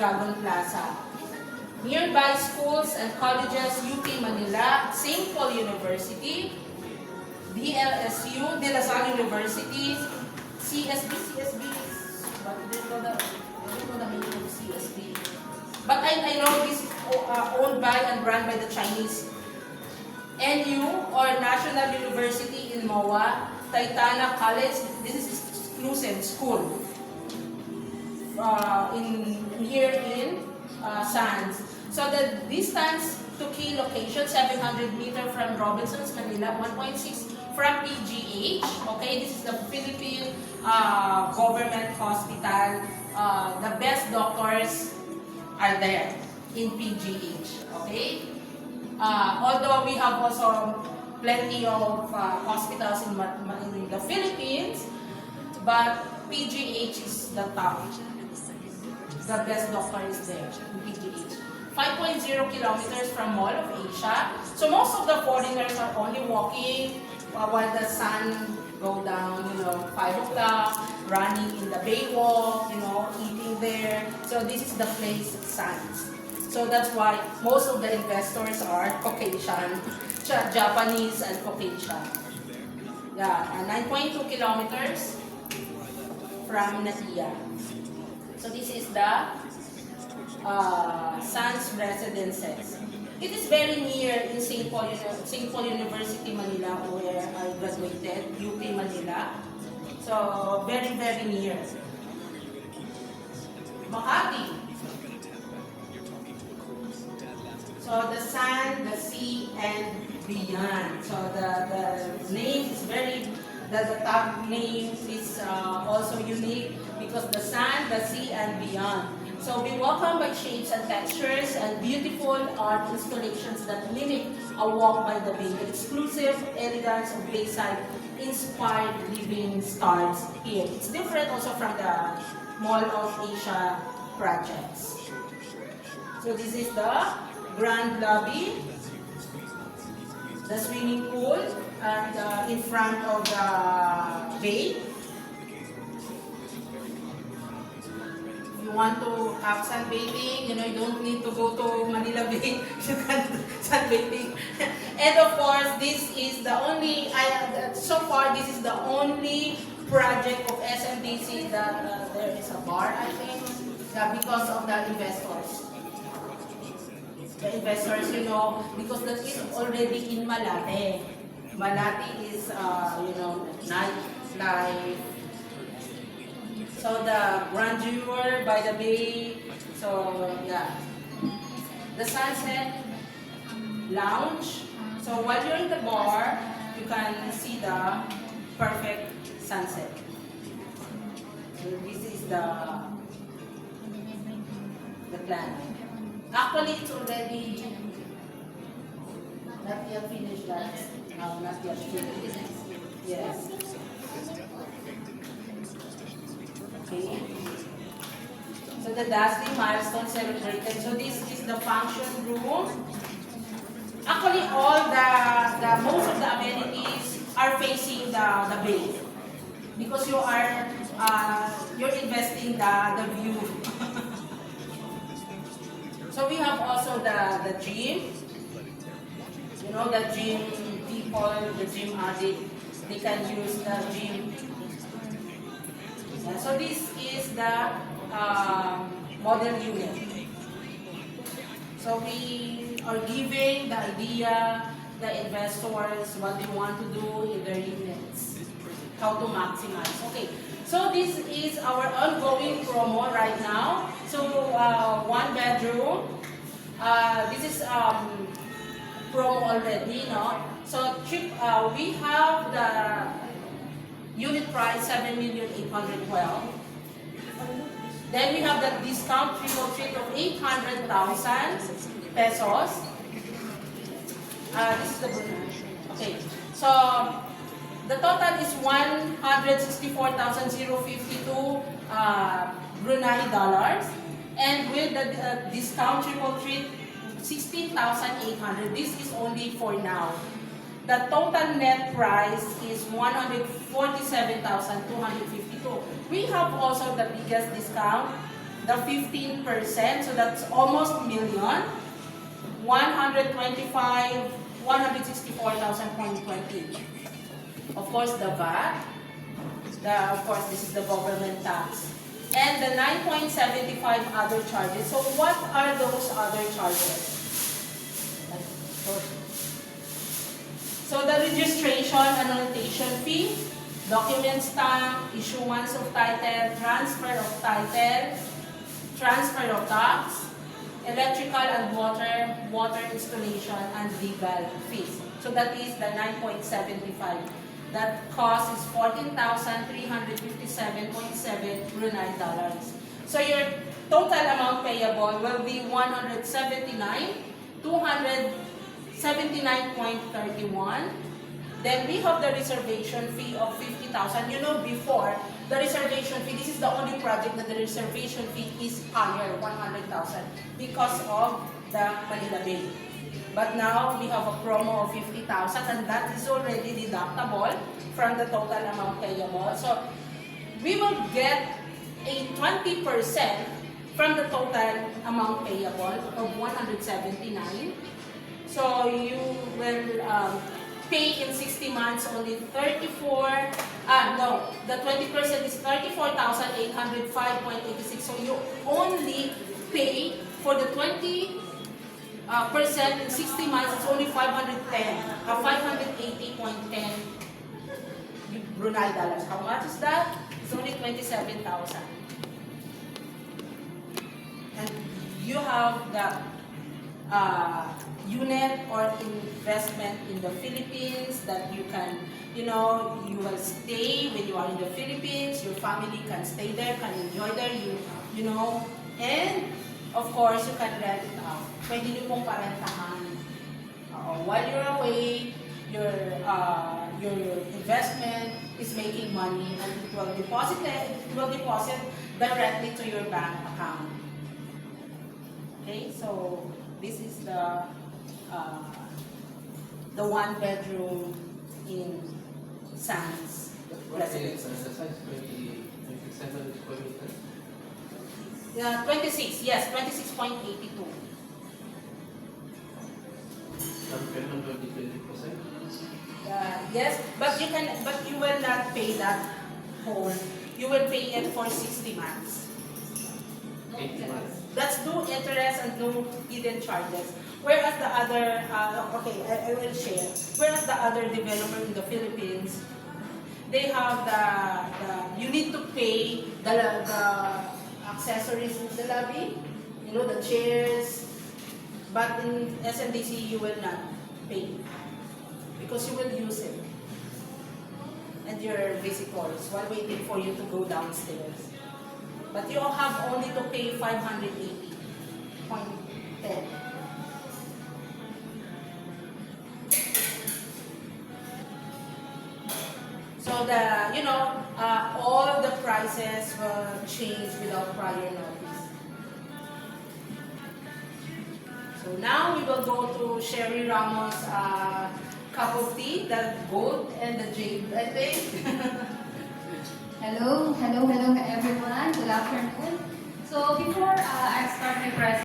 Dragon Plaza. Nearby schools and colleges, UP Manila, St. Paul University, DLSU, De La Salle University, CSB, but I don't know the meaning of CSB. But I know this is owned by and run by the Chinese. NU, or National University in MOA, Taitana College, this is exclusive school. Here in Sands. So the distance to key location, 700 meters from Robinsons, Manila, 1.6 from PGH. Okay, this is the Philippine government hospital. The best doctors are there in PGH. Okay, although we have also plenty of hospitals in the Philippines, but PGH is the top. The best doctor is there in PGH. 5.0 kilometers from Mall of Asia. So most of the foreigners are only walking while the sun go down, 5 o'clock, running in the Baywalk, eating there. So this is the place, Sands. So that's why most of the investors are Caucasian, Japanese and Caucasian. Yeah, 9.2 kilometers from Natia. So this is the Sands Residences. It is very near in St. Paul University, Manila, where I graduated, UP Manila. So very, very near. Makati. So the sun, the sea, and beyond. So the name is the tag name is also unique because the sun, the sea, and beyond. So we welcome by shapes and textures and beautiful art installations that mimic a walk by the bay. The exclusive elegance of Bayside inspired living starts here. It's different also from the Mall of Asia projects. So this is the grand lobby, the swimming pool, and in front of the bay. If you want to have sunbathing, you don't need to go to Manila Bay. You can sunbathing. And of course, this is the only, so far, this is the only project of SMDC that there is a bar, I think, because of the investors. The investors, because that is already in Malate. Malate is, nightlife. So the grandeur by the bay. So, yeah. The sunset lounge. So while you're in the bar, you can see the perfect sunset. So this is the plan. Actually, it's already not yet finished. No, not yet finished. Yes. Okay. So the Dazzling milestone celebrated. So this is the function room. Actually, all the most of the amenities are facing the bay because you're investing the view. So we have also the gym. The gym people, the gym addict, they can use the gym. So this is the model unit. So we are giving the idea, the investors, what they want to do in their units, how to maximize. Okay, so this is our ongoing promo right now. So 1 bedroom. This is promo already, no? So we have the unit price 7,812,000. Then we have the discount triple treat of 800,000 pesos. This is the Brunei. Okay. So the total is 164,052 Brunei dollars. And with the discount triple treat, 16,800. This is only for now. The total net price is 147,252. We have also the biggest discount, the 15%, so that's almost million. 164,000.20. Of course, the VAT. Of course, this is the government tax. And the 9.75 other charges. So what are those other charges? So the registration and annotation fee, document stamp, issuance of title, transfer of title, transfer of tax, electrical and water installation, and legal fees. So that is the 9.75. That cost is 14,357.7 Brunei dollars. So your total amount payable will be 279,279.31. Then we have the reservation fee of 50,000. You know, before the reservation fee, this is the only project that the reservation fee is higher, 100,000, because of the Manila Bay. But now we have a promo of 50,000, and that is already deductible from the total amount payable. So we will get a 20% from the total amount payable of 179. So you will pay in 60 months only 34, the 20% is 34,805.86. So you only pay for the 20% in 60 months, it's only 580.10 Brunei dollars. How much is that? It's only 27,000. And you have the unit or investment in the Philippines that you can, you will stay when you are in the Philippines. Your family can stay there, can enjoy there, and of course, you can rent it out. Pwede nyo pong parentahan. While you're away, your investment is making money, and it will deposit directly to your bank account. Okay, so this is the one bedroom in Sands. What's the size? 27 square meters? 26, yes, 26.82. Some payment will be 20%. Yes, but you will not pay that whole. You will pay it for 60 months. 80 months. That's no interest and no hidden charges. Whereas the other, I will share. Whereas the other developer in the Philippines, they have you need to pay the accessories in the lobby, the chairs. But in SMDC, you will not pay because you will use it. And your visitors while waiting for you to go downstairs. But you have only to pay 580.10. So all the prices will change without prior notice. So now we will go to Sherry Ramos' cup of tea, the gold and the jade, I think. Hello everyone. Good afternoon. So before I start my presentation,